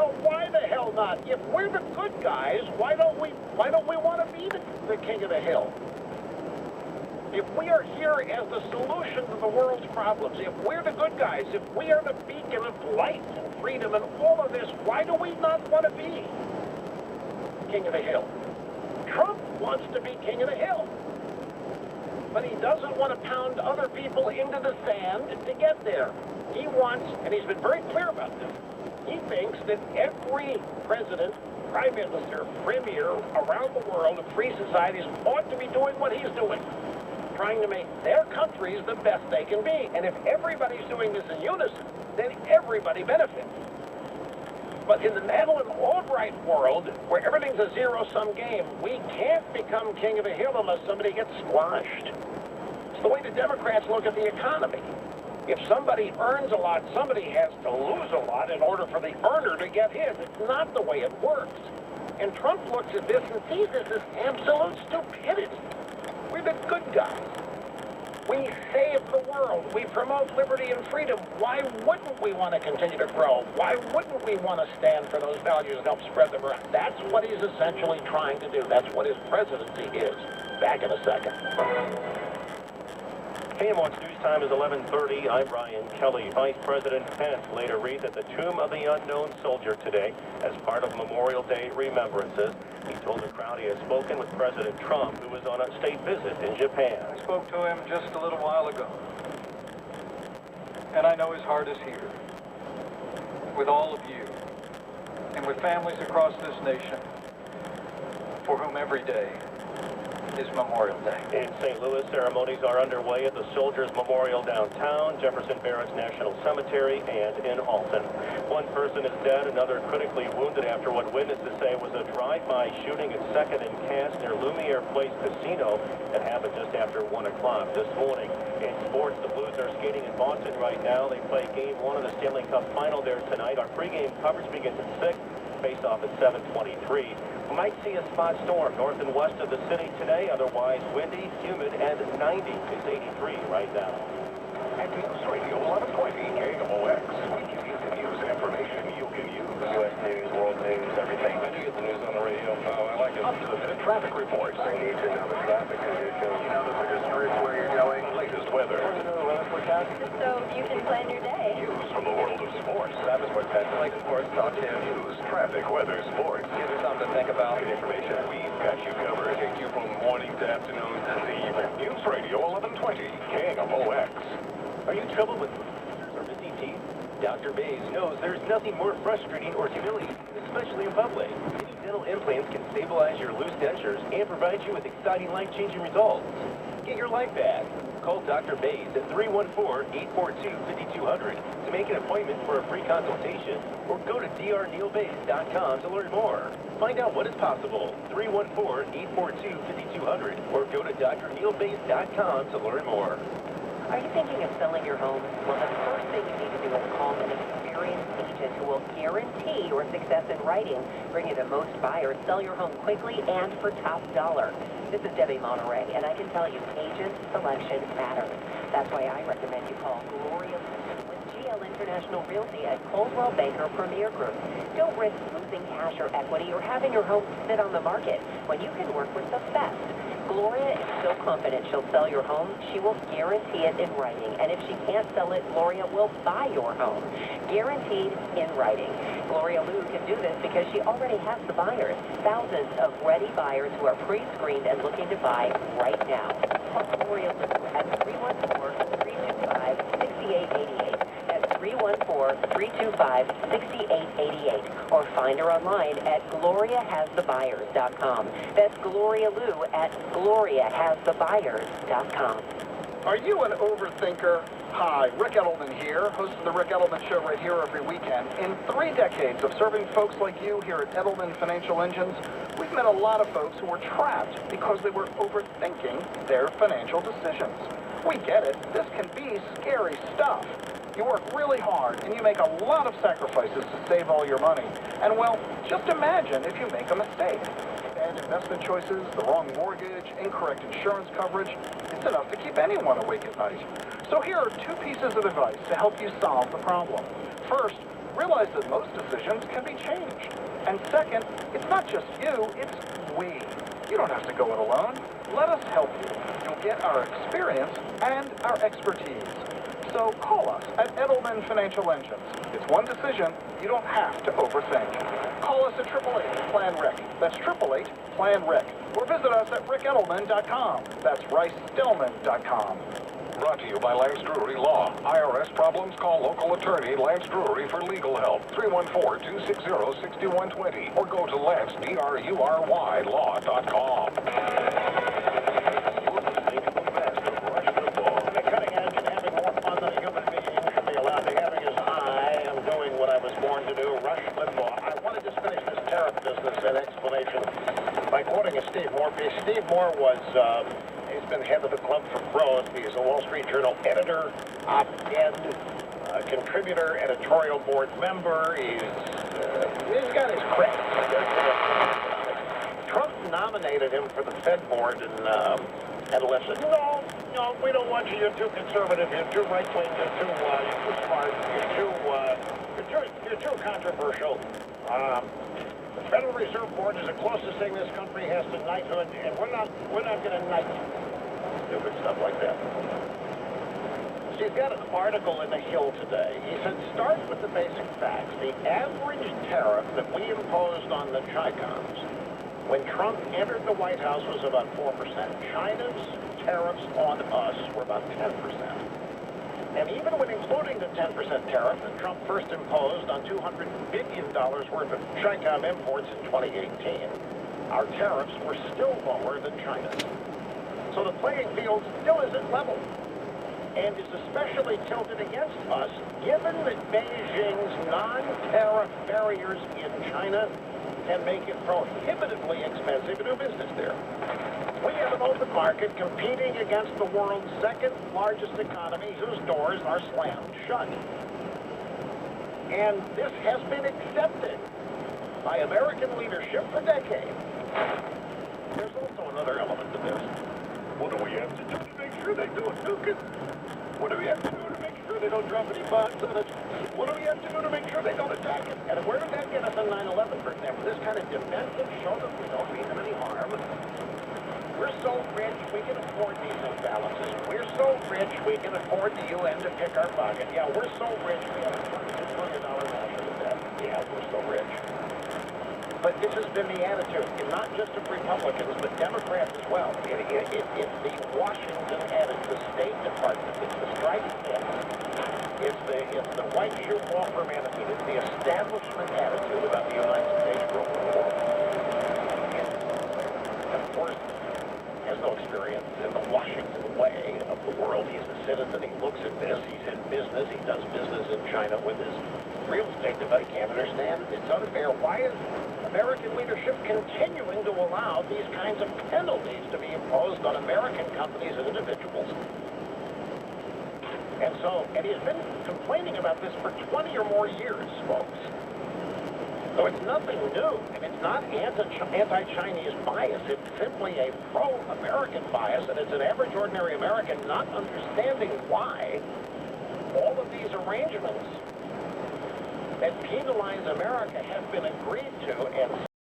Well, why the hell not? If we're the good guys, why don't we want to be the king of the hill? If we are here as the solution to the world's problems, if we're the good guys, if we are the beacon of light and freedom and all of this, why do we not want to be king of the hill? Trump wants to be king of the hill, but he doesn't want to pound other people into the sand to get there. He wants, and he's been very clear about this, he thinks that every president, prime minister, premier around the world of free societies ought to be doing what he's doing, trying to make their countries the best they can be. And if everybody's doing this in unison, then everybody benefits. But in the Madeleine Albright world, where everything's a zero-sum game, we can't become king of the hill unless somebody gets squashed. It's the way the Democrats look at the economy. If somebody earns a lot, somebody has to lose a lot in order for the earner to get his. It's not the way it works. And Trump looks at this and sees this as absolute stupidity. We're the good guys. We save the world. We promote liberty and freedom. Why wouldn't we want to continue to grow? Why wouldn't we want to stand for those values and help spread them around? That's what he's essentially trying to do. That's what his presidency is. Back in a second. KMOX News Time is 11:30. I'm Brian Kelly. Vice President Pence later reads at the Tomb of the Unknown Soldier today as part of Memorial Day remembrances. He told the crowd he had spoken with President Trump, who was on a state visit in Japan. I spoke to him just a little while ago, and I know his heart is here with all of you and with families across this nation for whom every day is Memorial Day. In St. Louis, ceremonies are underway at the Soldiers Memorial downtown, Jefferson Barracks National Cemetery, and in Alton. One person is dead, another critically wounded after what witnesses say was a drive-by shooting at 2nd and Cass near Lumiere Place Casino that happened just after 1 o'clock this morning. In sports, the Blues are skating in Boston right now. They play Game 1 of the Stanley Cup Final there tonight. Our pregame coverage begins at 6, face-off at 7:23. We might see a spot storm north and west of the city today, otherwise windy, humid, and 90. It's 83 right now. At News Radio 1120 KMOX, we give you the news and information you can use. U.S. news, world news, everything. I do get the news on the radio. I like it. Up-to-the-minute traffic reports. I need to know the traffic conditions. You know the biggest routes where you're going. The latest weather. Weather forecast. So you can plan your day. News from the world of sports. That is what Pets like sports talk to. News, traffic, weather, sports. Gives you something to think about. Good information. We've got you covered. Take you from morning to afternoon to the evening. News Radio 1120 KMOX. Are you troubled with or missing teeth? Dr. Bays knows there's nothing more frustrating or humiliating, especially in public. Any dental implants can stabilize your loose dentures and provide you with exciting life-changing results. Get your life back. Call Dr. Bays at 314-842-5200 to make an appointment for a free consultation, or go to drneilbays.com to learn more. Find out what is possible. 314-842-5200, or go to drneilbays.com to learn more. Are you thinking of selling your home? Well, the first thing you need to do is call an experienced agent who will guarantee your success in writing, bring you the most buyers, sell your home quickly and for top dollar. This is Debbie Monterey, and I can tell you agent selection matters. That's why I recommend you call Gloria with GL International Realty at Coldwell Banker Premier Group. Don't risk losing cash or equity or having your home sit on the market when you can work with the best. Gloria is so confident she'll sell your home, she will guarantee it in writing. And if she can't sell it, Gloria will buy your home. Guaranteed in writing. Gloria Lou can do this because she already has the buyers. Thousands of ready buyers who are pre-screened and looking to buy right now. Call Gloria Lou at 314-325-6888. That's 314-325-6888. Or find her online at GloriaHasTheBuyers.com. That's Gloria Lou at GloriaHasTheBuyers.com. Are you an overthinker? Hi, Rick Edelman here, host of the Rick Edelman Show right here every weekend. In 3 decades of serving folks like you here at Edelman Financial Engines, we've met a lot of folks who were trapped because they were overthinking their financial decisions. We get it. This can be scary stuff. You work really hard, and you make a lot of sacrifices to save all your money. And, well, just imagine if you make a mistake. Bad investment choices, the wrong mortgage, incorrect insurance coverage. It's enough to keep anyone awake at night. So here are 2 pieces of advice to help you solve the problem. First, realize that most decisions can be changed. And second, it's not just you, it's we. You don't have to go it alone. Let us help you. You'll get our experience and our expertise. So call us at Edelman Financial Engines. It's one decision you don't have to overthink. Call us at 888-PLAN-RIC. That's 888-PLAN-RIC. Or visit us at rickedelman.com. That's ricedelman.com. Brought to you by Lance Drury Law. IRS problems? Call local attorney Lance Drury for legal help. 314-260-6120. Or go to LanceDruryLaw.com. By quoting a Steve Moore piece. Steve Moore was, he's been head of the Club for Growth. He's a Wall Street Journal editor, op-ed, contributor, editorial board member. He's got his credit. Trump nominated him for the Fed board and left said, no, we don't want you. You're too conservative. You're too right-wing. You're too smart. You're too controversial. The Federal Reserve Board is the closest thing this country has to knighthood, and we're not going to knight you. Stupid stuff like that. So you've got an article in The Hill today. He said, start with the basic facts. The average tariff that we imposed on the Chi-Coms when Trump entered the White House was about 4%. China's tariffs on us were about 10%. And even when including the 10% tariff that Trump first imposed on $200 billion worth of Chi-Com imports in 2018, our tariffs were still lower than China's. So the playing field still isn't level, and is especially tilted against us, given that Beijing's non-tariff barriers in China can make it prohibitively expensive to do business there. We have an open market competing against the world's second largest economy whose doors are slammed shut. And this has been accepted by American leadership for decades. There's also another element to this. What do we have to do to make sure they don't nuke it? What do we have to do to make sure they don't drop any bombs on it? What do we have to do to make sure they don't attack it? And where did that get us on 9/11, for example? This kind of defensive show that we don't mean them any harm. We're so rich, we can afford these imbalances. We're so rich, we can afford the UN to pick our pocket. Yeah, we're so rich, we have a $22 trillion national debt. Yeah, we're so rich. But this has been the attitude, not just of Republicans, but Democrats as well. It's the Washington attitude, the State Department, it's the striped pants, it's the white shoe law firm attitude, it's the establishment attitude about the United States ruling the world. And of course, has no experience in the Washington way of the world. He's a citizen. He looks at this. He's in business. He does business in China with his real estate that he can't understand. It's unfair. Why is American leadership continuing to allow these kinds of penalties to be imposed on American companies and individuals? And he's been complaining about this for 20 or more years, folks. So it's nothing new, and it's not anti-Chinese bias. It's simply a pro-American bias, and it's an average, ordinary American not understanding why all of these arrangements that penalize America have been agreed to and